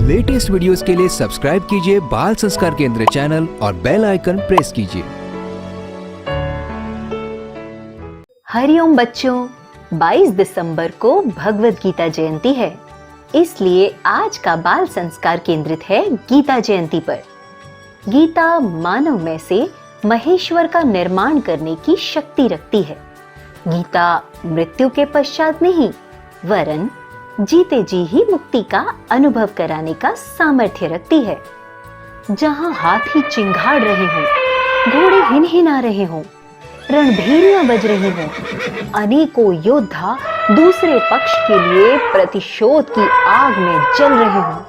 Latest videos के लिए subscribe कीजिए बाल संस्कार केंद्र चैनल और बेल आइकन प्रेस कीजिए। हरिओम बच्चों, 22 दिसंबर को भगवद गीता जयंती है, इसलिए आज का बाल संस्कार केंद्रित है गीता जयंती पर। गीता मानव में से महेश्वर का निर्माण करने की शक्ति रखती है। गीता मृत्यु के पश्चात नहीं, वरन जीते जी ही मुक्ति का अनुभव कराने का सामर्थ्य रखती है। जहां हाथी चिंघाड़ रहे हों, घोड़े हिनहिना रहे हों, रणभेरियां बज रही हों, अनेकों योद्धा दूसरे पक्ष के लिए प्रतिशोध की आग में जल रहे हों,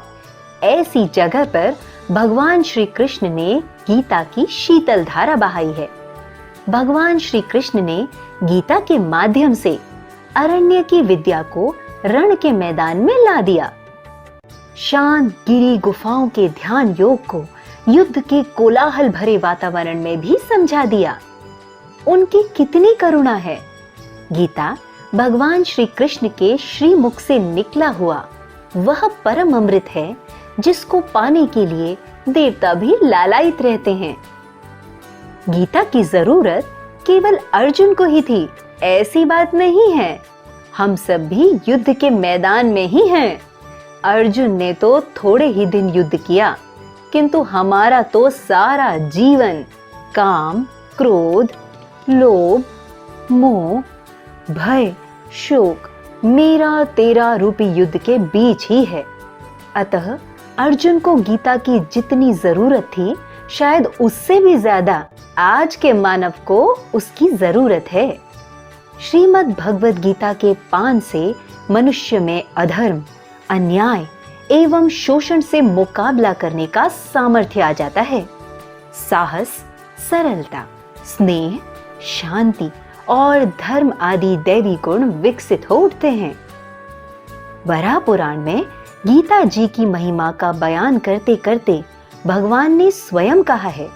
ऐसी जगह पर भगवान श्री कृष्ण ने गीता की शीतल धारा बहाई है। भगवान श्री कृष्ण ने गीता के माध्यम से अरण्य की विद्या को रण के मैदान में ला दिया। शांत गिरी गुफाओं के ध्यान योग को युद्ध के कोलाहल भरे वातावरण में भी समझा दिया। उनकी कितनी करुणा है। गीता भगवान श्री कृष्ण के श्रीमुख से निकला हुआ वह परम अमृत है, जिसको पाने के लिए देवता भी लालायित रहते हैं। गीता की जरूरत केवल अर्जुन को ही थी, ऐसी बात नहीं है। हम सब भी युद्ध के मैदान में ही हैं। अर्जुन ने तो थोड़े ही दिन युद्ध किया, किंतु हमारा तो सारा जीवन काम, क्रोध, लोभ, मोह, भय, शोक, मेरा तेरा रूपी युद्ध के बीच ही है। अतः अर्जुन को गीता की जितनी जरूरत थी, शायद उससे भी ज्यादा आज के मानव को उसकी जरूरत है। श्रीमद् भगवद गीता के पान से मनुष्य में अधर्म, अन्याय एवं शोषण से मुकाबला करने का सामर्थ्य आ जाता है। साहस, सरलता, स्नेह, शांति और धर्म आदि दैवी गुण विकसित हो उठते हैं। वराह पुराण में गीता जी की महिमा का बयान करते करते भगवान ने स्वयं कहा है,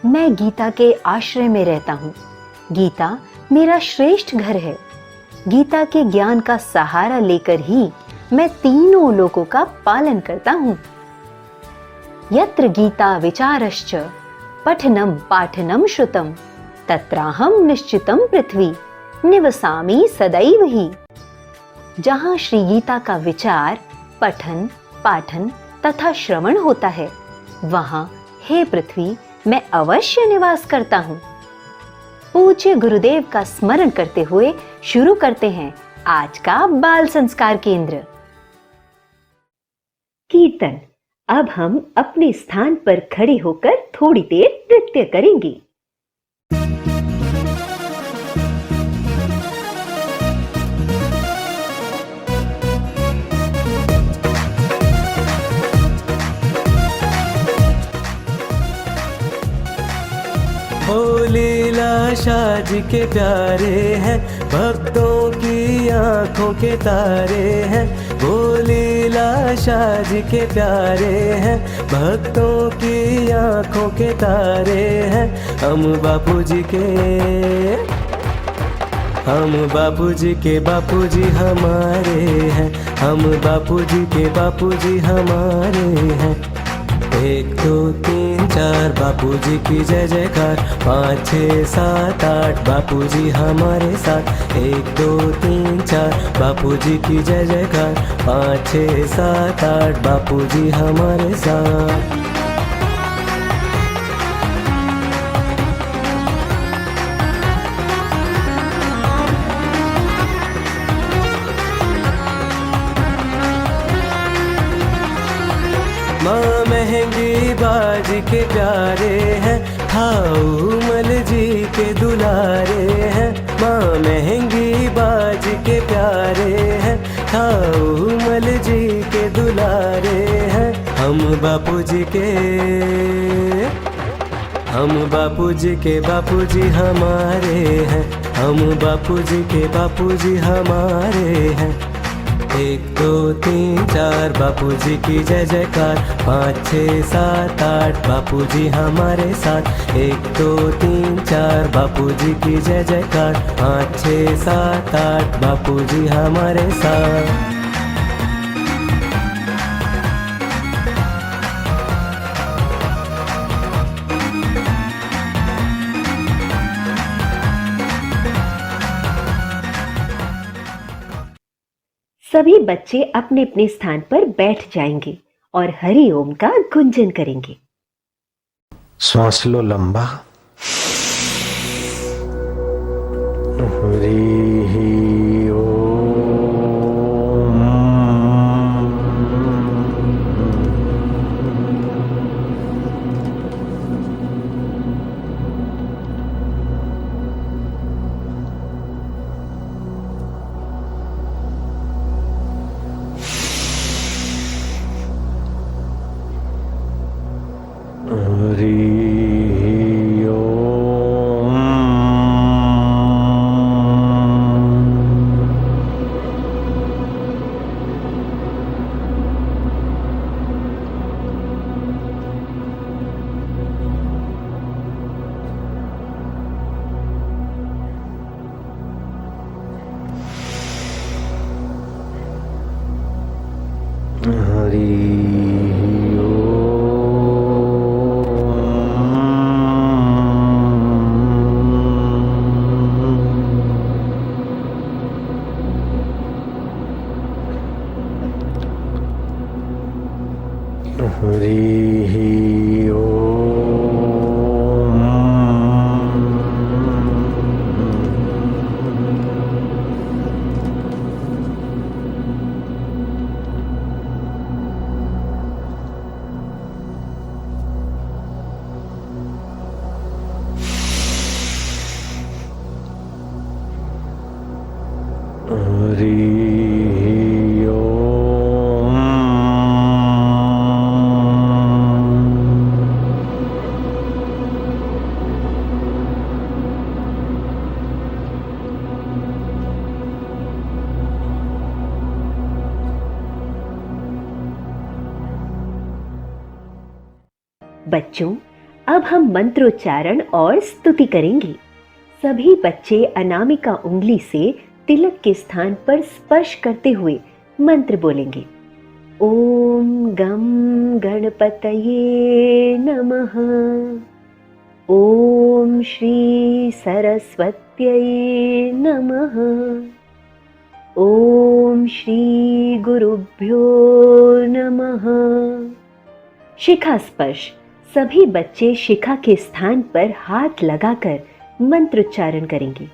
मैं गीता के आश्रय में रहता हूँ। गीता मेरा श्रेष्ठ घर है। गीता के ज्ञान का सहारा लेकर ही मैं तीनों लोकों का पालन करता हूँ। यत्र गीता विचारश्च पठनम पाठनम श्रुतम तत्राहम निश्चितम पृथ्वी निवसामि सदैव ही। जहाँ श्री गीता का विचार, पठन, पाठन तथा श्रवण होता है, वहाँ हे पृथ्वी मैं अवश्य निवास करता हूँ। पूज्य गुरुदेव का स्मरण करते हुए शुरू करते हैं आज का बाल संस्कार केंद्र। कीर्तन। अब हम अपने स्थान पर खड़े होकर थोड़ी देर नृत्य करेंगे। लीला शाह जी के प्यारे हैं, भक्तों की आंखों के तारे हैं। वो लीला शाह जी के प्यारे हैं, भक्तों की आंखों के तारे हैं। हम बापू जी के बापू जी हमारे हैं। हम बापू जी के बापू जी हमारे हैं। 1 2 3 4 बापू जी की जय जयकार। 5 6 7 8 बापू जी हमारे साथ। 1 2 3 4 बापू जी की जय जयकार। 5 6 7 8 बापू जी हमारे साथ। माँ महंगी बाजी के प्यारे हैं, हाऊ मल जी के दुलारे हैं। माँ महंगी बाजी के प्यारे हैं, हाऊ मल जी के दुलारे हैं। हम बापू जी के बापू जी हमारे हैं। हम बापू जी के बापू जी हमारे हैं। 1 2 3 4 बापू जी की जय जयकार। 5 6 7 8 बापू जी हमारे साथ। 1 2 3 4 बापू जी की जय जयकार। 5 6 7 8 बापू जी हमारे साथ। सभी बच्चे अपने अपने स्थान पर बैठ जाएंगे और हरि ओम का गुंजन करेंगे। श्वास लो लंबा। हरि ओम। हरि ओम। हरि ओम। हरि ओम। बच्चों, अब हम मंत्रोच्चारण और स्तुति करेंगे। सभी बच्चे अनामिका उंगली से तिलक के स्थान पर स्पर्श करते हुए मंत्र बोलेंगे। ओम गम गणपतये नमः। ओम श्री सरस्वत्यै नमः। ओम श्री गुरुभ्यो नमः। शिखा स्पर्श। सभी बच्चे शिखा के स्थान पर हाथ लगाकर मंत्रोच्चारण करेंगे।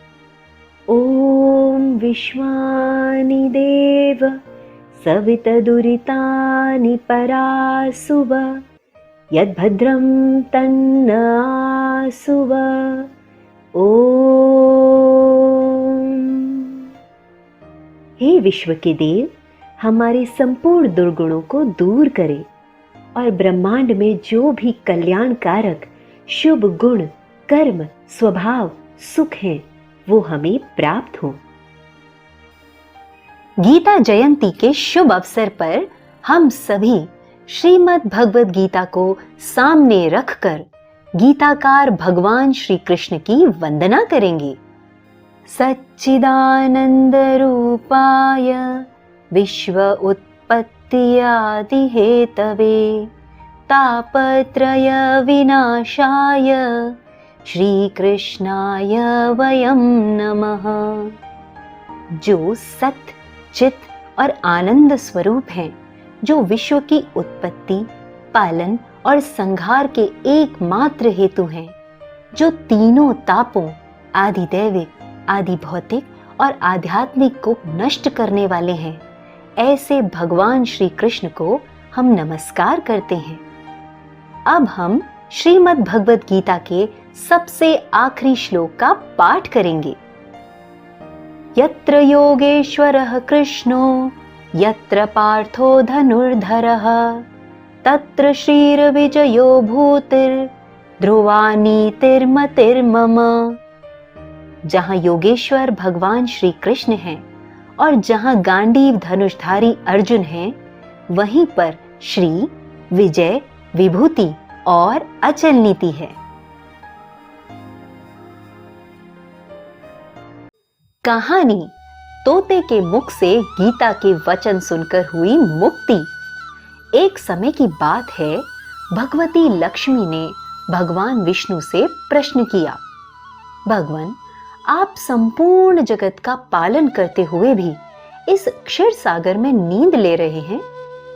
ओम विश्वानि देव सवितदुरितानि परासुव यद्भद्रं तन्न आसुव। ओम। हे विश्व के देव, हमारे संपूर्ण दुर्गुणों को दूर करें और ब्रह्मांड में जो भी कल्याणकारक शुभ गुण, कर्म, स्वभाव, सुख हैं, वो हमें प्राप्त हो। गीता जयंती के शुभ अवसर पर हम सभी श्रीमद् भगवद गीता को सामने रखकर गीताकार भगवान श्री कृष्ण की वंदना करेंगे। सच्चिदानंद रूपाय विश्व उत्पत्ति आदि हेतवे तापत्रय विनाशाय श्री कृष्णाय वयं नमः। जो सत्य, चित और आनंद स्वरूप हैं, जो विश्व की उत्पत्ति, पालन और संहार के एकमात्र हेतु हैं, जो तीनों तापों आदि दैविक, आदि भौतिक और आध्यात्मिक को नष्ट करने वाले हैं, ऐसे भगवान श्री कृष्ण को हम नमस्कार करते हैं। अब हम श्रीमद् भगवद गीता के सबसे आखिरी श्लोक का पाठ करेंगे। यत्र योगेश्वरः कृष्णो यत्र पार्थो धनुर्धरः तत्र श्रीर्विजयो भूतिर्ध्रुवा नीतिर्मतिर्मम। जहां योगेश्वर भगवान श्री कृष्ण हैं और जहां गांडीव धनुषधारी अर्जुन हैं, वहीं पर श्री, विजय, विभूति और अचल नीति है। कहानी तोते के मुख से गीता के वचन सुनकर हुई मुक्ति। एक समय की बात है, भगवती लक्ष्मी ने भगवान विष्णु से प्रश्न किया, भगवान, आप संपूर्ण जगत का पालन करते हुए भी इस क्षीर सागर में नींद ले रहे हैं,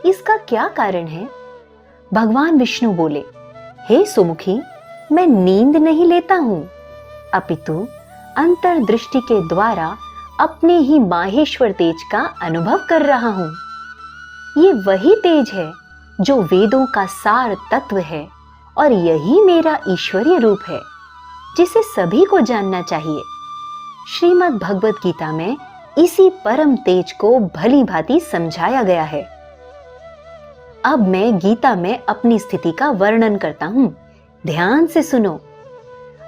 इसका क्या कारण है? भगवान विष्णु बोले, हे सुमुखी, मैं नींद नहीं लेता हूं, अपितु अंतर्दृष्टि के द्वारा अपने ही माहेश्वर तेज का अनुभव कर रहा हूं। ये वही तेज है जो वेदों का सार तत्व है और यही मेरा ईश्वरीय रूप है, जिसे सभी को जानना चाहिए। श्रीमद् भगवत गीता में इसी परम तेज को भली भांति समझाया गया है। अब मैं गीता में अपनी स्थिति का वर्णन करता हूं, ध्यान से सुनो।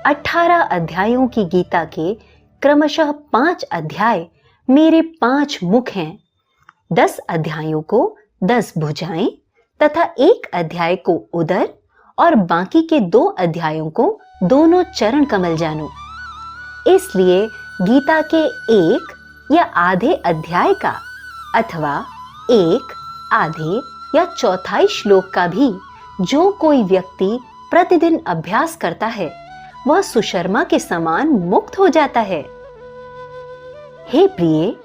18 अध्यायों की गीता के क्रमशः 5 अध्याय मेरे 5 मुख हैं। 10 अध्यायों को 10 भुजाएं तथा 1 अध्याय को उदर और बाकी के 2 अध्यायों को दोनों चरण कमल जानो। इसलिए गीता के 1 या आधे अध्याय का अथवा 1 आधे या चौथाई श्लोक का भी जो कोई व्यक्ति प्रतिदिन अभ्यास करता है, वह सुशर्मा के समान मुक्त हो जाता है। हे प्रिय,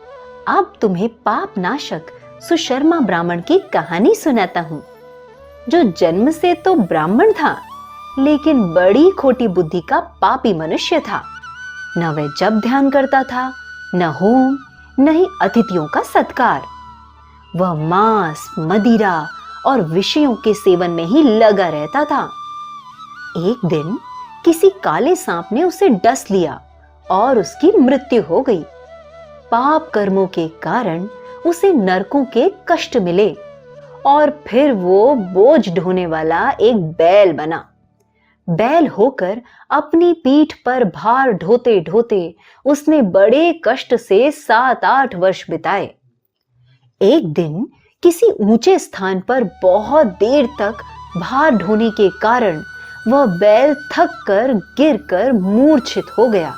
अब तुम्हें पाप नाशक सुशर्मा ब्राह्मण की कहानी सुनाता हूं, जो जन्म से तो ब्राह्मण था, लेकिन बड़ी खोटी बुद्धि का पापी मनुष्य था। न वह जप ध्यान करता था, न होम, न ही अतिथियों का सत्कार। वह मांस, मदिरा और विषयों के सेवन में ही लगा रहता था। एक दिन किसी काले सांप ने उसे डस लिया और उसकी मृत्यु हो गई। पाप कर्मों के कारण उसे नरकों के कष्ट मिले और फिर वो बोझ ढोने वाला एक बैल बना। बैल होकर अपनी पीठ पर भार ढोते ढोते उसने बड़े कष्ट से 7-8 वर्ष बिताए। एक दिन किसी ऊंचे स्थान पर बहुत देर तक भार ढोने के कारण वह बैल थक कर गिर कर मूर्छित हो गया।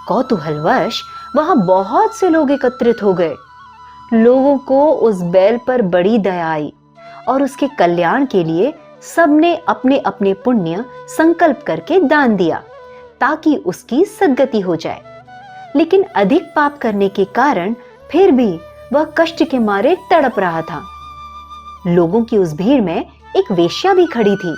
कौतूहलवश वहां बहुत से लोग एकत्रित हो गए। लोगों को उस बैल पर बड़ी दया आई और उसके कल्याण के लिए सबने अपने अपने पुण्य संकल्प करके दान दिया ताकि उसकी सद्गति हो जाए। लेकिन अधिक पाप करने के कारण फिर भी वह कष्ट के मारे तड़प रहा था। लोगों की उस भीड़ में एक वेश्या भी खड़ी थी।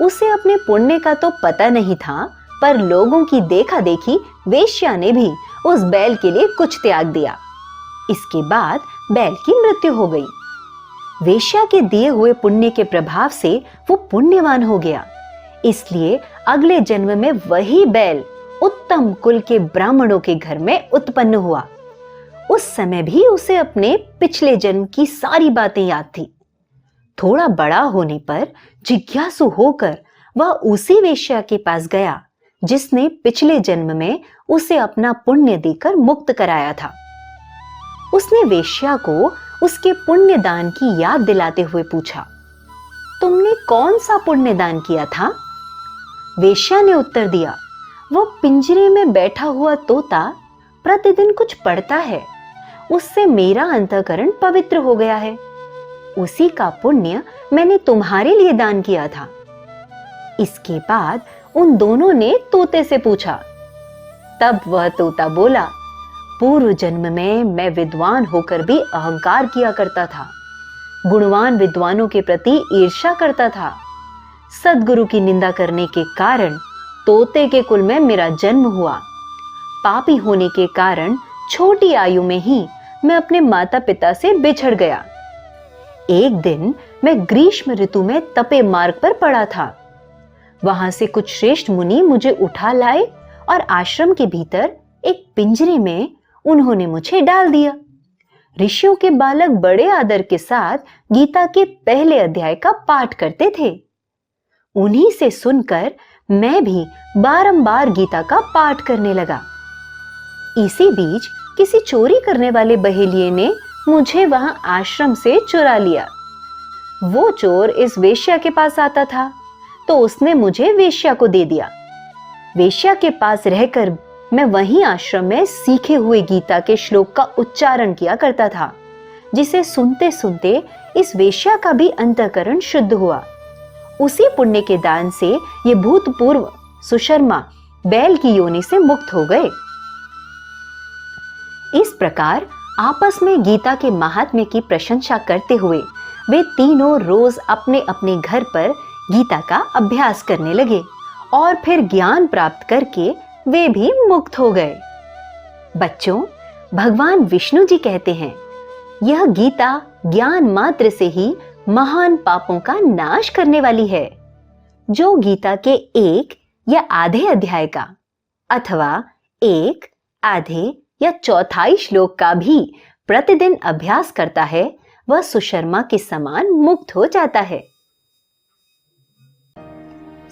उसे अपने पुण्य का तो पता नहीं था, पर लोगों की देखा देखी वेश्या ने भी उस बैल के लिए कुछ त्याग दिया। इसके बाद बैल की मृत्यु हो गई। वेश्या के दिए हुए पुण्य के प्रभाव से वो पुण्यवान हो गया। इसलिए अगले जन्म में वही बैल उत्तम कुल के ब्राह्मणों के घर में उत्पन्न हुआ। उस समय भी उसे अपने पिछले जन्म की सारी बातें याद थी। थोड़ा बड़ा होने पर जिज्ञासु होकर वह उसी वेश्या के पास गया जिसने पिछले जन्म में उसे अपना पुण्य देकर मुक्त कराया था। उसने वेश्या को उसके पुण्य दान की याद दिलाते हुए पूछा, तुमने कौन सा पुण्य दान किया था? वेश्या ने उत्तर दिया, वह पिंजरे में बैठा हुआ तोता प्रतिदिन कुछ पढ़ता है, उससे मेरा अंतःकरण पवित्र हो गया है। उसी का पुण्य मैंने तुम्हारे लिए दान किया था। इसके बाद उन दोनों ने तोते से पूछा। तब वह तोता बोला, पूर्व जन्म में मैं विद्वान होकर भी अहंकार किया करता था, गुणवान विद्वानों के प्रति ईर्ष्या करता था। सद्गुरु की निंदा करने के कारण तोते के कुल में मेरा जन्म हुआ। पापी होने के कारण छोटी आयु में ही मैं अपने माता पिता से बिछड़ गया। एक दिन मैं ग्रीष्म ऋतु में तपे मार्ग पर पड़ा था। वहां से कुछ श्रेष्ठ मुनि मुझे उठा लाए और आश्रम के भीतर एक पिंजरे में उन्होंने मुझे डाल दिया। ऋषियों के बालक बड़े आदर के साथ गीता के पहले अध्याय का पाठ करते थे। उन्हीं से सुनकर मैं भी बारंबार गीता का पाठ करने लगा। इसी बीच किसी चोरी करने वाले बहेलिये ने मुझे वहां आश्रम से चुरा लिया। वो चोर इस वेश्या के पास आता था तो उसने मुझे वेश्या को दे दिया। वेश्या के पास रहकर मैं वहीं आश्रम में सीखे हुए गीता के श्लोक का उच्चारण किया करता था, जिसे सुनते सुनते इस वेश्या का भी अंतःकरण शुद्ध हुआ। उसी पुण्य के दान से ये भूतपूर्व सुशर्मा बैल की योनि से मुक्त हो गए। इस प्रकार आपस में गीता के महात्म्य की प्रशंसा करते हुए वे तीनों रोज अपने अपने घर पर गीता का अभ्यास करने लगे और फिर ज्ञान प्राप्त करके वे भी मुक्त हो गए। बच्चों, भगवान विष्णु जी कहते हैं, यह गीता ज्ञान मात्र से ही महान पापों का नाश करने वाली है। जो गीता के एक या आधे अध्याय का अथवा एक, आधे या चौथाई श्लोक का भी प्रतिदिन अभ्यास करता है, वह सुशर्मा के समान मुक्त हो जाता है।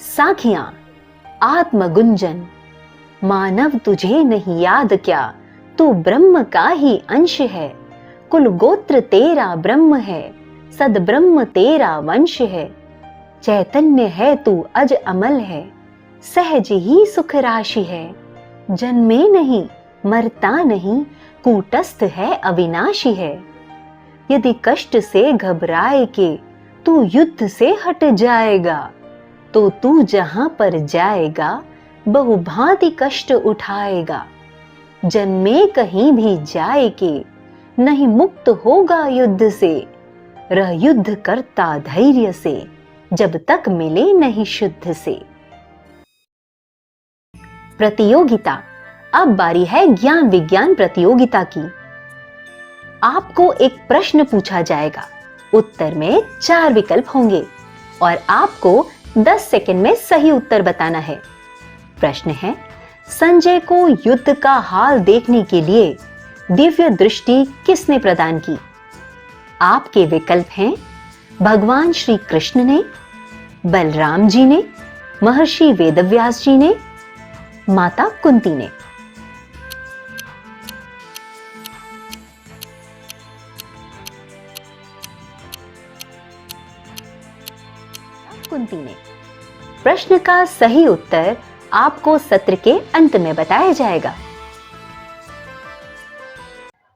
साखियां, आत्मगुंजन, मानव तुझे नहीं याद क्या, तू ब्रह्म का ही अंश है, कुल गोत्र तेरा ब्रह्म है, सद ब्रह्म तेरा वंश है, चैतन्य है तू अज अमल है, सहज ही सुख राशि है, जन्मे नहीं मरता नहीं, कूटस्थ है अविनाशी है, यदि कष्ट से घबराए के तू युद्ध से हट जाएगा, तो तू जहां पर जाएगा बहुभांति कष्ट उठाएगा, जन्मे कहीं भी जाए के नहीं मुक्त होगा युद्ध से, रह युद्ध करता धैर्य से, जब तक मिले नहीं शुद्ध से। प्रतियोगिता। अब बारी है ज्ञान विज्ञान प्रतियोगिता की। आपको एक प्रश्न पूछा जाएगा, उत्तर में 4 विकल्प होंगे और आपको 10 सेकंड में सही उत्तर बताना है। प्रश्न है, संजय को युद्ध का हाल देखने के लिए दिव्य दृष्टि किसने प्रदान की? आपके विकल्प हैं भगवान श्री कृष्ण ने, बलराम जी ने, महर्षि वेदव्यास जी ने, माता कुंती ने। कुंती ने। प्रश्न का सही उत्तर आपको सत्र के अंत में बताया जाएगा।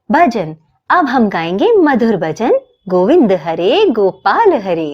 भजन। अब हम गाएंगे मधुर भजन, गोविंद हरे गोपाल हरे।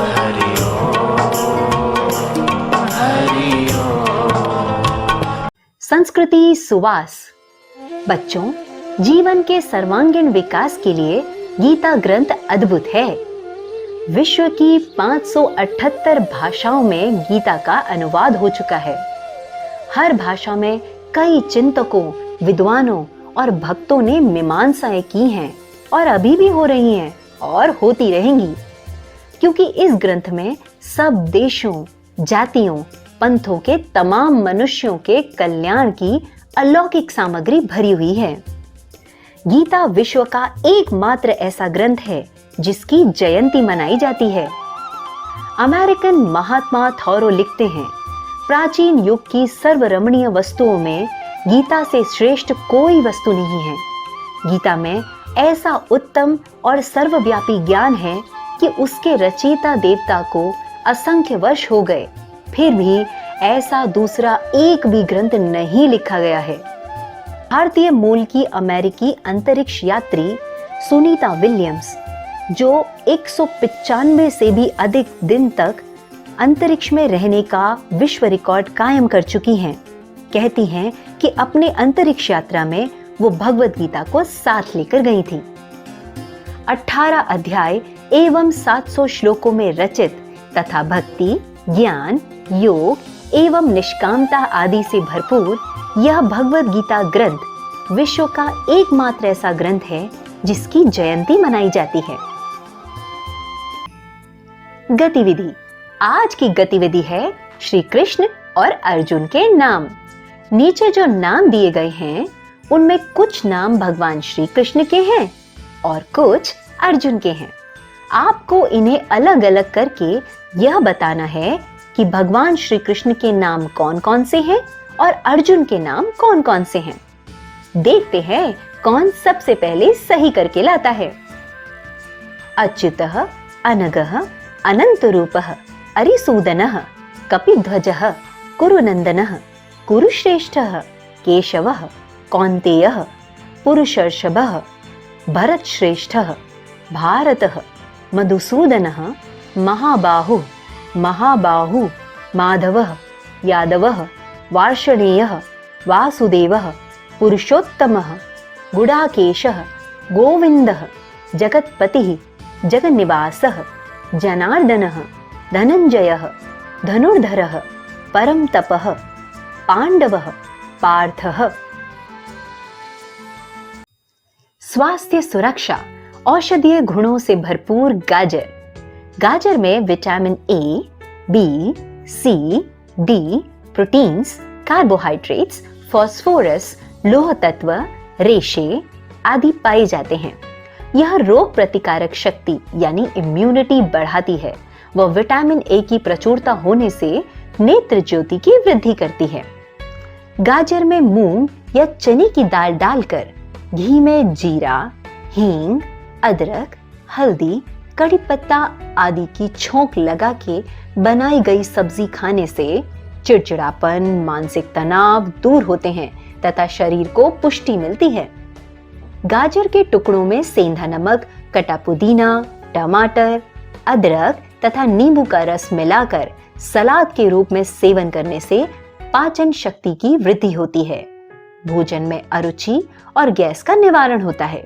हरि संस्कृति सुवास। बच्चों, जीवन के सर्वांगीण विकास के लिए गीता ग्रंथ अद्भुत है। विश्व की 578 भाषाओं में गीता का अनुवाद हो चुका है। हर भाषा में कई चिंतकों, विद्वानों और भक्तों ने मीमांसाएं की हैं और अभी भी हो रही हैं और होती रहेंगी, क्योंकि इस ग्रंथ में सब देशों, जातियों, पंथों के तमाम मनुष्यों के कल्याण की अलौकिक सामग्री भरी हुई है। गीता विश्व का एकमात्र ऐसा ग्रंथ है जिसकी जयंती मनाई जाती है। अमेरिकन महात्मा थॉरो लिखते हैं, प्राचीन युग की सर्वरमणीय वस्तुओं में गीता से श्रेष्ठ कोई वस्तु नहीं है। गीता में ऐसा उत्तम और सर्वव्यापी ज्ञान है कि उसके रचयिता देवता को असंख्य वर्ष हो गए, फिर भी ऐसा दूसरा एक भी ग्रंथ नहीं लिखा गया है। भारतीय मूल की अमेरिकी अंतरिक्ष यात्री सुनीता विलियम्स, जो 195 से भी अधिक दिन तक अंतरिक्ष में रहने का विश्व रिकॉर्ड कायम कर चुकी हैं, कहती हैं कि अपने अंतरिक्ष यात्रा में वो भगवत गीता को साथ लेकर गई थी। 18 अध्याय एवं 700 श्लोकों में रचित तथा भक्ति, ज्ञान, योग एवं निष्कामता आदि से भरपूर यह भगवत गीता ग्रंथ विश्व का एकमात्र ऐसा ग्रंथ है जिसकी जयंती मनाई जाती है। गतिविधि। आज की गतिविधि है श्री कृष्ण और अर्जुन के नाम। नीचे जो नाम दिए गए हैं उनमें कुछ नाम भगवान श्री कृष्ण के हैं और कुछ अर्जुन के हैं। आपको इन्हें अलग अलग करके यह बताना है कि भगवान श्री कृष्ण के नाम कौन कौन से हैं और अर्जुन के नाम कौन कौन से हैं। देखते हैं कौन सबसे पहले सही करके लाता है। अच्युतः, अनगः, अनंतरूपः, अरिसूदनः, कपिध्वजः, कुरुनंदनः, कुरुश्रेष्ठः, केशवः, कौन्तेयः, पुरुषर्षभः, भरतश्रेष्ठः, भारतः, मधुसूदनः, महाबाहुः, महाबाहु, माधवः, यादवः, वार्ष्णेयः, वासुदेवः, पुरुषोत्तमः, गुडाकेशः, गोविन्दः, जगत्पतिः, जगन्निवासः, जनार्दनः, धनञ्जयः, धनुर्धरः, परमतपः, पांडवः, पार्थः। स्वास्थ्य सुरक्षा। औषधीय गुणों से भरपूर गाजर। गाजर में vitamin A, B, C, D, proteins, carbohydrates, phosphorus, लौह तत्व, रेशे आदि पाए जाते हैं। यह रोग प्रतिकारक शक्ति यानी इम्यूनिटी बढ़ाती है। वह विटामिन ए की प्रचुरता होने से नेत्र ज्योति की वृद्धि करती है। गाजर में मूंग या चने की दाल डालकर घी में जीरा, हींग, अदरक, हल्दी, कड़ी पत्ता आदि की छौंक लगा के बनाई गई सब्जी खाने से चिड़चिड़ापन, मानसिक तनाव दूर होते हैं तथा शरीर को पुष्टि मिलती है। गाजर के टुकड़ों में सेंधा नमक, कटा पुदीना, टमाटर, अदरक तथा नींबू का रस मिलाकर सलाद के रूप में सेवन करने से पाचन शक्ति की वृद्धि होती है। भोजन में अरुचि और गैस का निवारण होता है।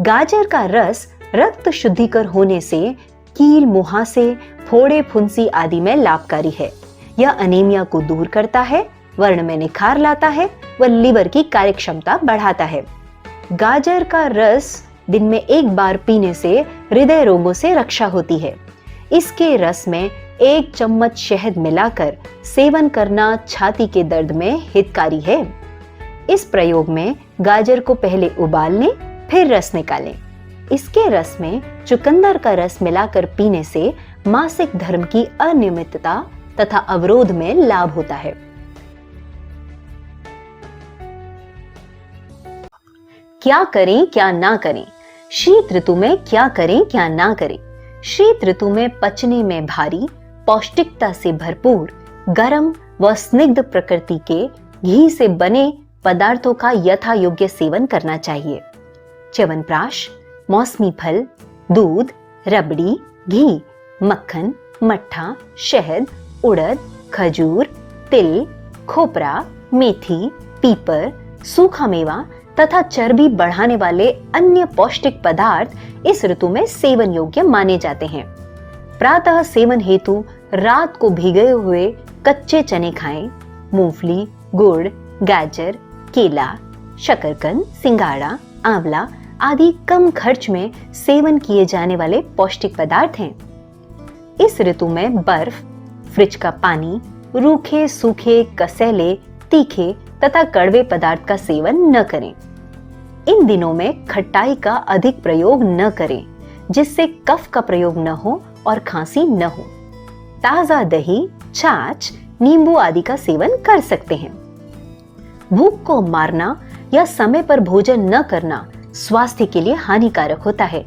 गाजर का रस रक्त शुद्धिकर होने से कील, मुहासे, फोड़े, फुंसी आदि में लाभकारी है। यह अनीमिया को दूर करता है, वर्ण में निखार लाता है व लिवर की कार्यक्षमता बढ़ाता है। गाजर का रस दिन में एक बार पीने से हृदय रोगों से रक्षा होती है। इसके रस में 1 चम्मच शहद मिलाकर सेवन करना छाती के दर्द में हितकारी है। इस प्रयोग में गाजर को पहले उबाल लें, फिर रस निकालें। इसके रस में चुकंदर का रस मिलाकर पीने से मासिक धर्म की अनियमितता तथा अवरोध में लाभ होता है। क्या करें क्या ना करें। शीत ऋतु में क्या करें क्या ना करें। शीत ऋतु में पचने में भारी, पौष्टिकता से भरपूर, गर्म व स्निग्ध प्रकृति के घी से बने पदार्थों का यथा योग्य सेवन करना चाहिए। च्यवनप्राश, मौसमी फल, दूध, रबड़ी, घी, मक्खन, मट्ठा, शहद, उड़द, खजूर, तिल, खोपरा, मेथी, पीपर, सूखा मेवा तथा चर्बी बढ़ाने वाले अन्य पौष्टिक पदार्थ इस ऋतु में सेवन योग्य माने जाते हैं। प्रातः सेवन हेतु रात को भिगे हुए कच्चे चने खाएं। मूंगफली, गुड़, गाजर, केला, शकरकंद, सिंगाड़ा, आंवला आदि कम खर्च में सेवन किए जाने वाले पौष्टिक पदार्थ हैं। इस ऋतु में बर्फ, फ्रिज का पानी, रूखे, सूखे, कसैले, तीखे तथा कड़वे पदार्थ का सेवन न करें। इन दिनों में खट्टाई का अधिक प्रयोग न करें, जिससे कफ का प्रयोग न हो और खांसी न हो। ताजा दही, छाछ, नींबू आदि का सेवन कर सकते हैं। भूख को मारना या समय पर भोजन न करना स्वास्थ्य के लिए हानिकारक होता है।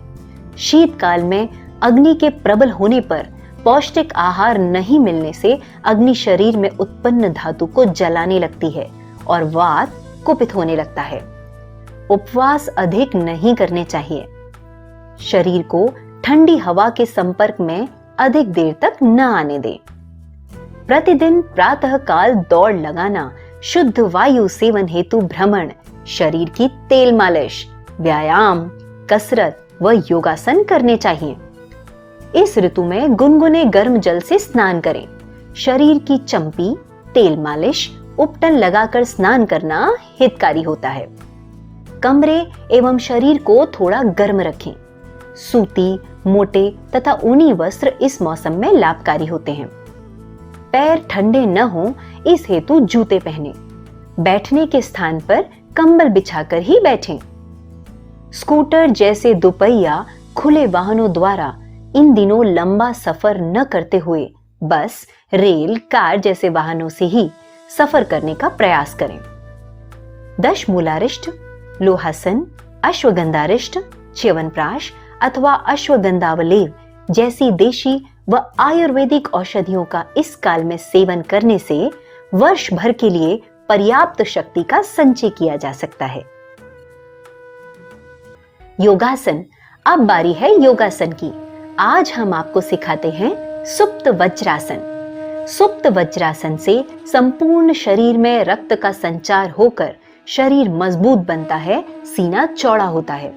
शीतकाल में अग्नि के प्रबल होने पर पौष्टिक आहार नहीं मिलने से अग्नि शरीर में उत्पन्न धातु को जलाने लगती है और वात कुपित होने लगता है। उपवास अधिक नहीं करने चाहिए। शरीर को ठंडी हवा के संपर्क में अधिक देर तक न आने दें। प्रतिदिन प्रातः काल दौड़ लगाना, शुद्ध वायु सेवन हेतु भ्रमण, शरीर की तेल मालिश, व्यायाम, कसरत व योगासन करने चाहिए। इस ऋतु में गुनगुने गर्म जल से स्नान करें। शरीर की चंपी, तेल मालिश, उपटन लगाकर स्नान करना हितकारी होता है। कमरे एवं शरीर को थोड़ा गर्म रखें। सूती, मोटे तथा ऊनी वस्त्र इस मौसम में लाभकारी होते हैं। पैर ठंडे न हो इस हेतु जूते पहनें। बैठने के स्थान पर कंबल बिछाकर ही बैठें। स्कूटर जैसे दोपहिया खुले वाहनों द्वारा इन दिनों लंबा सफर न करते हुए बस, रेल, कार जैसे वाहनों से ही सफर करने का प्रयास करें। दशमूलारिष्ट, लोहासन, अश्वगंधारिष्ट, च्यवनप्राश अथवा अश्वगंधावलेव जैसी देशी व आयुर्वेदिक औषधियों का इस काल में सेवन करने से वर्ष भर के लिए पर्याप्त शक्ति का संचय किया जा सकता है। योगासन। अब बारी है योगासन की। आज हम आपको सिखाते हैं सुप्त वज्रासन। सुप्त वज्रासन से संपूर्ण शरीर में रक्त का संचार होकर शरीर मजबूत बनता है, सीना चौड़ा होता है।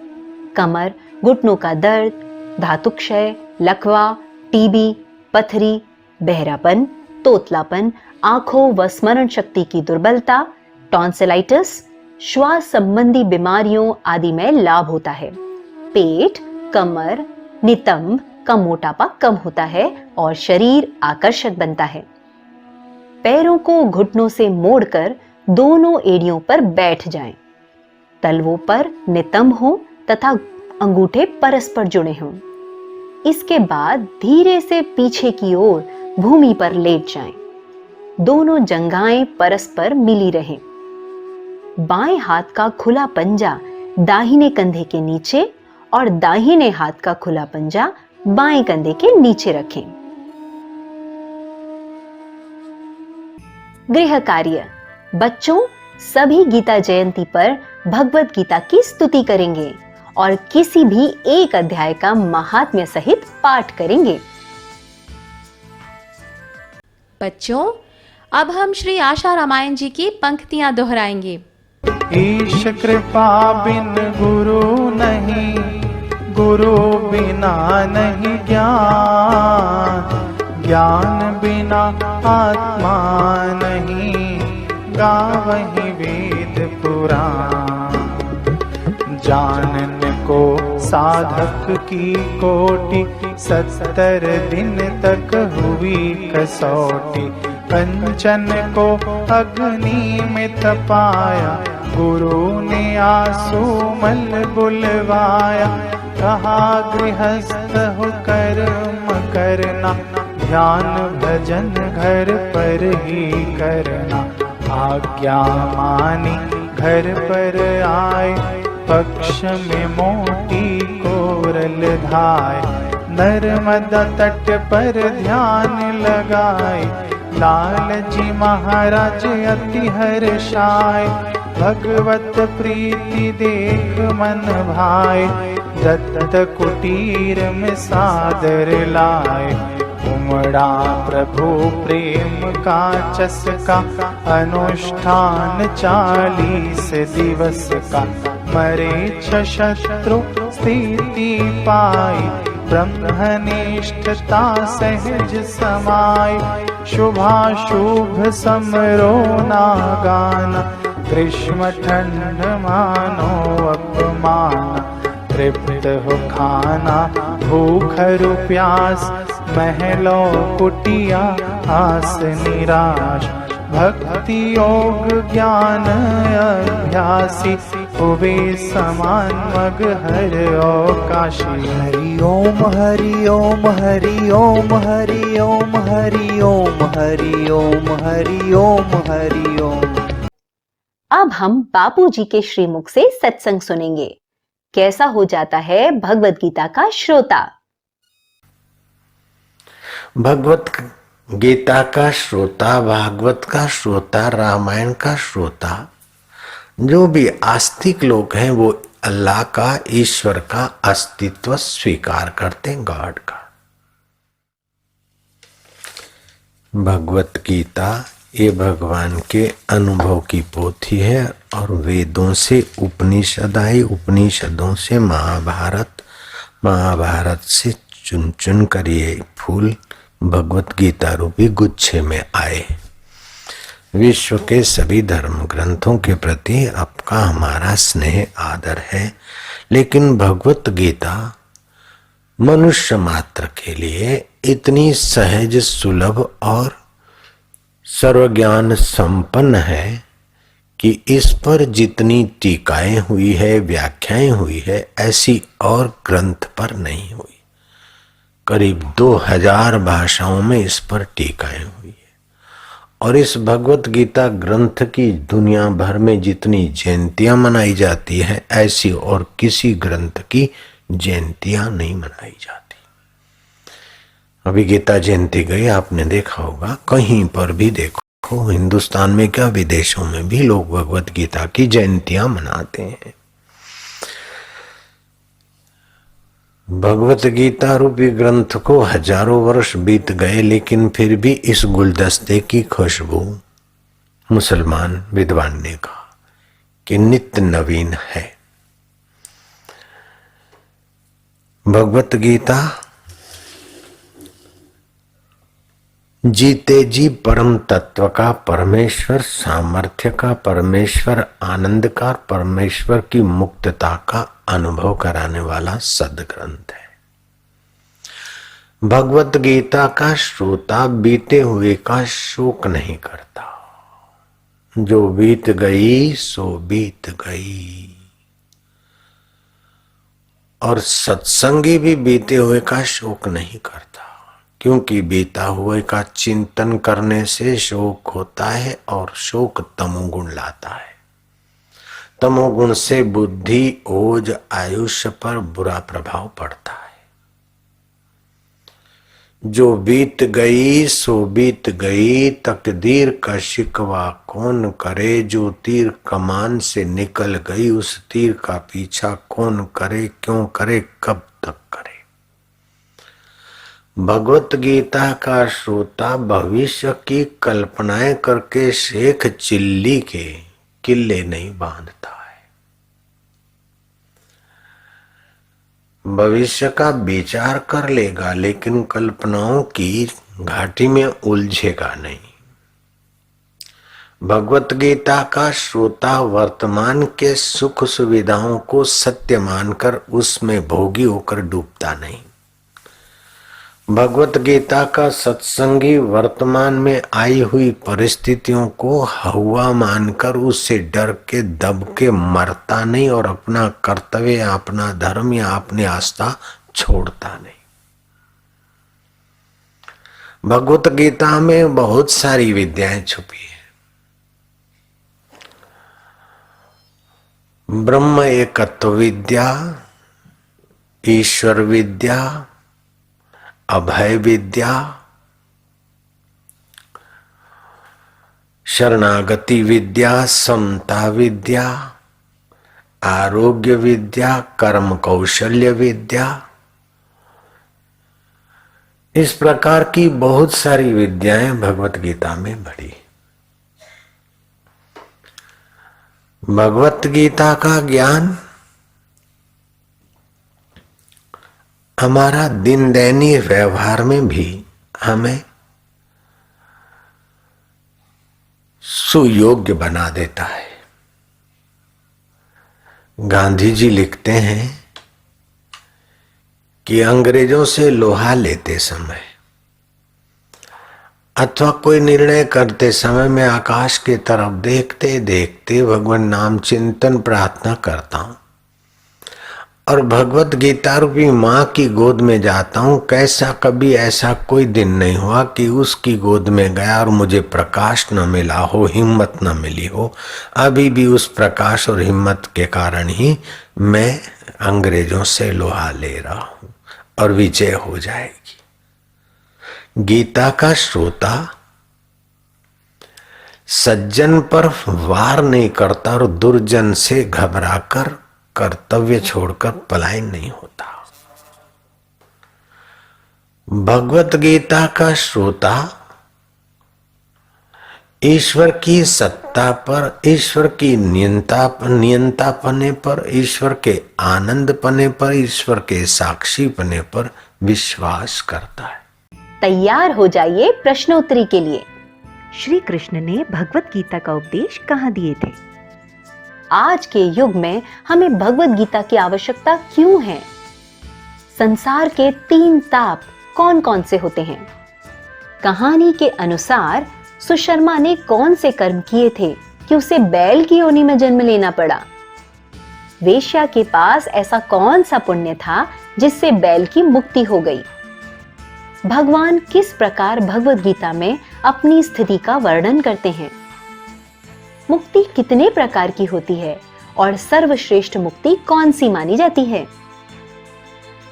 कमर, घुटनों का दर्द, धातुक्षय, लकवा, टीबी, पथरी, बहरापन, तोतलापन, आंखों व स्मरण शक्ति की दुर्बलता, टॉन्सिलाइटिस, श्वास संबंधी बीमारियों आदि में लाभ होता है। पेट, कमर, नितंब का मोटापा कम होता है और शरीर आकर्षक बनता है। पैरों को घुटनों से मोड़कर दोनों एड़ियों पर बैठ जाएं। तलवों पर नितंब हो तथा अंगूठे परस्पर जुड़े हों। इसके बाद धीरे से पीछे की ओर भूमि पर लेट जाएं। दोनों जंघाएं परस्पर मिली रहें। बाएं हाथ का खुला पंजा दाहिने कंधे के नीचे और दाहिने हाथ का खुला पंजा बाएं कंधे के नीचे रखें। गृह कार्य। बच्चों, सभी गीता जयंती पर भगवत गीता की स्तुति करेंगे और किसी भी एक अध्याय का महात्म्य सहित पाठ करेंगे। बच्चों, अब हम श्री आशा रामायण जी की पंक्तियां दोहराएंगे। ईश कृपा बिन गुरु नहीं, गुरु बिना नहीं ज्ञान, ज्ञान बिना आत्मा नहीं, गावहि वेद पुराण। जानन को साधक की कोटि, 70 दिन तक हुई कसौटी। कंचन को अग्नि में तपाया, गुरु ने आंसू मल बुलवाया। कहा गृहस्थ हो कर्म करना, ध्यान भजन घर पर ही करना। आज्ञा मानी घर पर आए, पक्ष में मोटी कोरल धाय। नर्मदा तट पर ध्यान लगाए, लाल जी महाराज अति हर्षाय। भगवत प्रीति देख मन भाए, दत्त कुटीर में सादर लाए। उमड़ा प्रभु प्रेम का चस्का, अनुष्ठान 40 दिवस का। मरे 6 शत्रु स्थिति पाई, ब्रह्मनिष्ठता सहज समाई। शुभाशुभ समरो ना गाना, ग्रीष्म ठंड मानो अपमान। तृप्त हो खाना भूख रु प्यास, महलों कुटिया आस निराश। भक्ति योग ज्ञान अभ्यासी, हुए समान मग हर काशी। हरि ओम हरि ओम हरि ओम हरि ओम हरि ओम हरि ओम हरि ओम हरि ओम। अब हम बापूजी के श्रीमुख से सत्संग सुनेंगे। कैसा हो जाता है भगवत गीता का श्रोता। भगवत गीता का श्रोता, भागवत का श्रोता, रामायण का श्रोता, जो भी आस्तिक लोग हैं वो अल्लाह का, ईश्वर का अस्तित्व स्वीकार करते हैं, गॉड का। भगवत गीता ये भगवान के अनुभव की पोथी है और वेदों से उपनिषद आई, उपनिषदों से महाभारत, महाभारत से चुन चुन कर ये फूल भगवत गीता रूपी गुच्छे में आए। विश्व के सभी धर्म ग्रंथों के प्रति आपका हमारा स्नेह आदर है, लेकिन भगवत गीता मनुष्य मात्र के लिए इतनी सहज, सुलभ और सर्वज्ञान संपन्न है कि इस पर जितनी टीकाएं हुई है, व्याख्याएं हुई है, ऐसी और ग्रंथ पर नहीं हुई। करीब 2000 भाषाओं में इस पर टीकाएं हुई है। और इस भगवत गीता ग्रंथ की दुनिया भर में जितनी जयंतियां मनाई जाती है, ऐसी और किसी ग्रंथ की जयंतियां नहीं मनाई जाती। अभी गीता जयंती गई, आपने देखा होगा, कहीं पर भी देखो, हिंदुस्तान में क्या विदेशों में भी लोग भगवत गीता की जयंतियां मनाते हैं। भगवत गीता रूपी ग्रंथ को हजारों वर्ष बीत गए, लेकिन फिर भी इस गुलदस्ते की खुशबू मुसलमान विद्वान ने कहा कि नित्य नवीन है। भगवत गीता जीते जी परम तत्व का, परमेश्वर सामर्थ्य का, परमेश्वर आनंद का, परमेश्वर की मुक्तता का अनुभव कराने वाला सदग्रंथ है। भगवत गीता का श्रोता बीते हुए का शोक नहीं करता। जो बीत गई सो बीत गई। और सत्संगी भी बीते हुए का शोक नहीं करता, क्योंकि बीता हुए का चिंतन करने से शोक होता है और शोक तमोगुण लाता है। तमोगुण से बुद्धि, ओज, आयुष्य पर बुरा प्रभाव पड़ता है। जो बीत गई सो बीत गई, तकदीर का शिकवा कौन करे। जो तीर कमान से निकल गई, उस तीर का पीछा कौन करे, क्यों करे, कब तक करे। भगवत गीता का श्रोता भविष्य की कल्पनाएं करके शेख चिल्ली के किले नहीं बांधता है। भविष्य का विचार कर लेगा, लेकिन कल्पनाओं की घाटी में उलझेगा नहीं। भगवत गीता का श्रोता वर्तमान के सुख सुविधाओं को सत्य मानकर उसमें भोगी होकर डूबता नहीं। भगवत गीता का सत्संगी वर्तमान में आई हुई परिस्थितियों को हवा मानकर उससे डर के दब के मरता नहीं और अपना कर्तव्य, अपना धर्म या अपनी आस्था छोड़ता नहीं। भगवत गीता में बहुत सारी विद्याएं छुपी है। ब्रह्म एकत्व विद्या, ईश्वर विद्या, अभय विद्या, शरणागति विद्या, समता विद्या, आरोग्य विद्या, कर्म कौशल्य विद्या, इस प्रकार की बहुत सारी विद्याएं भगवत गीता में भरी। भगवत गीता का ज्ञान हमारा दिन दैनिक व्यवहार में भी हमें सुयोग्य बना देता है। गांधी जी लिखते हैं कि अंग्रेजों से लोहा लेते समय अथवा कोई निर्णय करते समय मैं आकाश की तरफ देखते देखते भगवान नाम चिंतन प्रार्थना करता हूं और भगवत गीता रूपी माँ की गोद में जाता हूं। कैसा कभी ऐसा कोई दिन नहीं हुआ कि उसकी गोद में गया और मुझे प्रकाश न मिला हो, हिम्मत न मिली हो। अभी भी उस प्रकाश और हिम्मत के कारण ही मैं अंग्रेजों से लोहा ले रहा हूं और विजय हो जाएगी। गीता का श्रोता सज्जन पर वार नहीं करता और दुर्जन से घबराकर कर्तव्य छोड़कर पलायन नहीं होता। भगवत गीता का श्रोता ईश्वर की सत्ता पर, ईश्वर की नियंता पने पर, ईश्वर के आनंद पने पर, ईश्वर के साक्षी पने पर विश्वास करता है। तैयार हो जाइए प्रश्नोत्तरी के लिए। श्री कृष्ण ने भगवत गीता का उपदेश कहाँ दिए थे? आज के युग में हमें भगवत गीता की आवश्यकता क्यों है? संसार के 3 ताप कौन कौन से होते हैं? कहानी के अनुसार सुशर्मा ने कौन से कर्म किए थे कि उसे बैल की योनि में जन्म लेना पड़ा? वेश्या के पास ऐसा कौन सा पुण्य था जिससे बैल की मुक्ति हो गई? भगवान किस प्रकार भगवत गीता में अपनी स्थिति का वर्णन करते हैं? मुक्ति कितने प्रकार की होती है और सर्वश्रेष्ठ मुक्ति कौन सी मानी जाती है?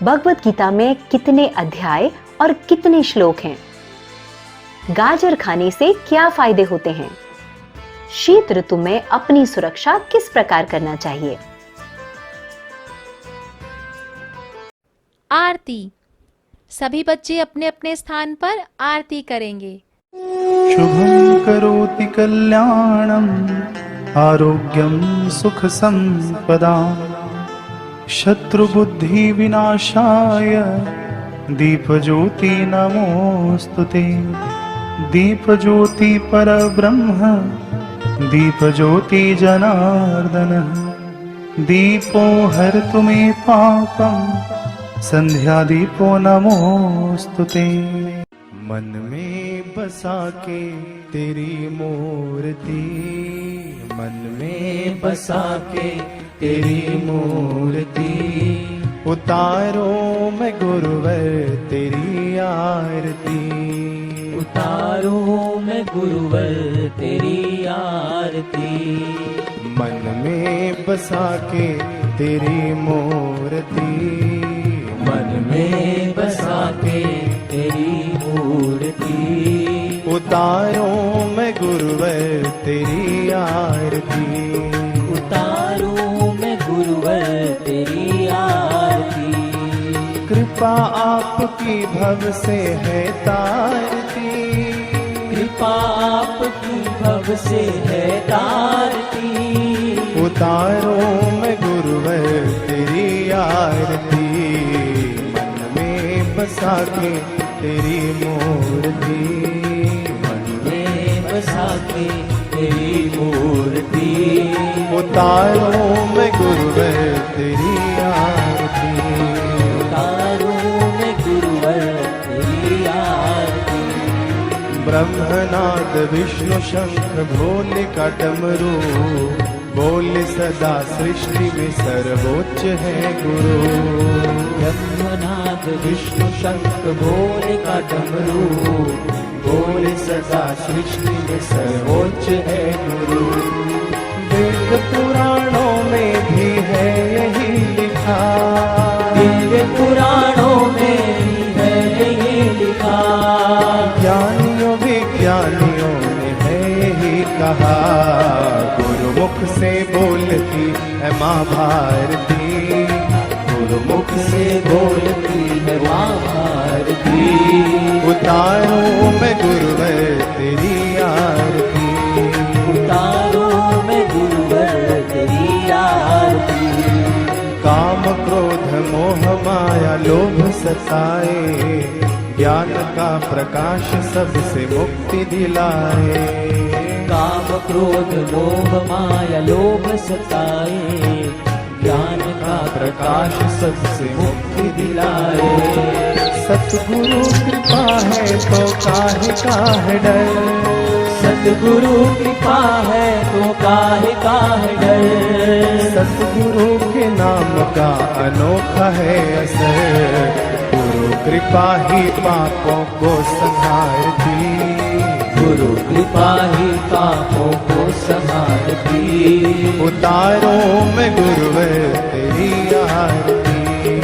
भगवत गीता में कितने अध्याय और कितने श्लोक हैं? गाजर खाने से क्या फायदे होते हैं? शीत ऋतु में अपनी सुरक्षा किस प्रकार करना चाहिए? आरती। सभी बच्चे अपने अपने स्थान पर आरती करेंगे। शुभं करोति कल्याणं आरोग्यं सुख संपदां शत्रुबुद्धि विनाशाय दीपज्योति नमोस्तुते। दीपज्योति परब्रह्म दीपज्योति जनार्दन दीपो हरतु मे पापं संध्या दीपो नमोस्तुते। मन में बसा के तेरी मूर्ति, मन में बसा के तेरी मूर्ति, उतारो मैं गुरुवर तेरी आरती, उतारो मैं गुरुवर तेरी आरती। मन में बसा के तेरी मूर्ति, मन में बसा के तेरी मूर्ति, उतारो मैं गुरुवर तेरी आरती, उतारो मैं गुरुवर तेरी आरती। कृपा आपकी भव से है तारती, कृपा आपकी भव से है तारती। उतारो मैं गुरुवर तेरी आरती, मन में बसा के तेरी मूर्ति, मन में बसा के तेरी मूर्ति, उतारो मैं गुरुवर तेरी आरती, उतारो मैं गुरुवर तेरी आरती। ब्रह्मनाद विष्णु शंख भोले का डमरू, बोले सदा सृष्टि में सर्वोच्च है गुरु। ब्रह्मनाद विष्णु शंख भोले का डमरू, बोले सदा सृष्टि में सर्वोच्च है गुरु। वेद पुराणों में भी है यही लिखा, दिव्य पुराणों में भी है ये लिखा। ज्ञानियों विज्ञानियों ने है यही कहा, गुरुमुख से बोलती है माँ भारती, गुरुमुख से बोलती है माँ भारती। आरती, उतारूं मैं गुरुवर तेरी आरती, उतारो मैं गुरुवर तेरी आरती। काम क्रोध मोह माया लोभ सताए, ज्ञान का प्रकाश सबसे मुक्ति दिलाए। काम क्रोध मोह माया लोभ सताए, ज्ञान का प्रकाश सबसे मुक्ति दिलाए। सतगुरु कृपा है तो काहे डर, सतगुरु कृपा है तो काहे डर। सतगुरु के नाम का अनोखा है असर, गुरु कृपा ही पापों को संहारती, गुरु कृपा ही पापों को संहारती। उतारो मैं गुरुवर तेरी आरती,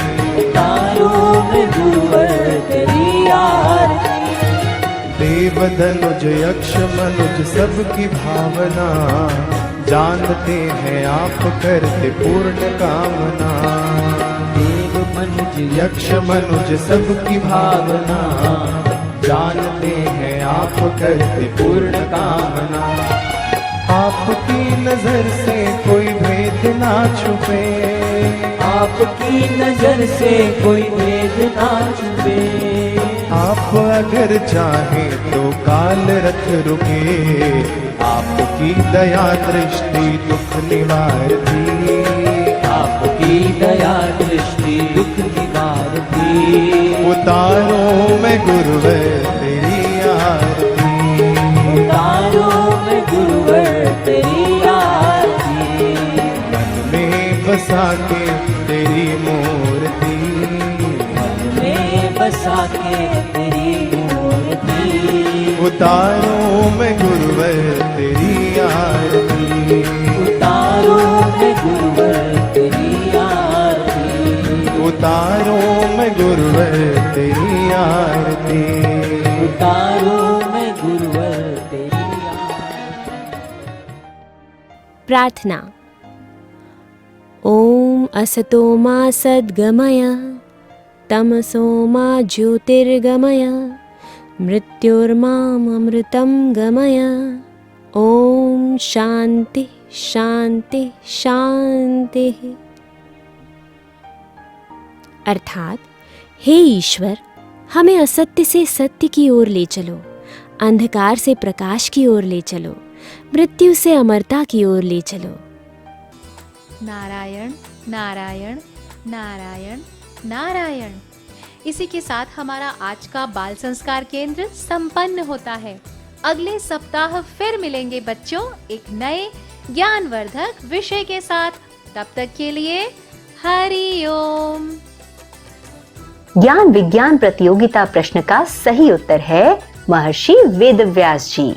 उतारो मैं गुरुवर तेरी आरती। देव धनुज यक्ष मनुज सबकी भावना, जानते हैं आप करते पूर्ण कामना। देव मनुज यक्ष मनुज सबकी भावना, जानते हैं आप करते पूर्ण कामना। आपकी नजर से कोई भेद ना छुपे, आपकी नजर से कोई भेद ना छुपे। आप अगर चाहें तो काल रथ रुके, आपकी दया दृष्टि दुख निवारती, आपकी दया दृष्टि दुख निवारती। उतारो मैं गुरुवर तेरी आरती, उतारो मैं गुरुवर तेरी आरती। मन में बसा के तेरी मूर्ति, मन में बसा के तेरी मूर्ति। उतारो मैं गुरुवर तेरी आरती, उतारो मैं गुरुवर तेरी आरती। उतारो मैं गुरुवर तेरी आरती, उतारो मैं गुरुवर तेरी आरती। प्रार्थना। ओम असतो मा सद्गमय, तमसो मा ज्योतिर्गमय, मृत्योर्माम अमृतं गमय। ओम शांति शांति शांति। अर्थात हे ईश्वर, हमें असत्य से सत्य की ओर ले चलो, अंधकार से प्रकाश की ओर ले चलो, मृत्यु से अमरता की ओर ले चलो। नारायण नारायण नारायण नारायण। इसी के साथ हमारा आज का बाल संस्कार केंद्र संपन्न होता है। अगले सप्ताह फिर मिलेंगे बच्चों एक नए ज्ञानवर्धक विषय के साथ। तब तक के लिए हरि ओम। ज्ञान विज्ञान प्रतियोगिता प्रश्न का सही उत्तर है महर्षि वेदव्यास जी।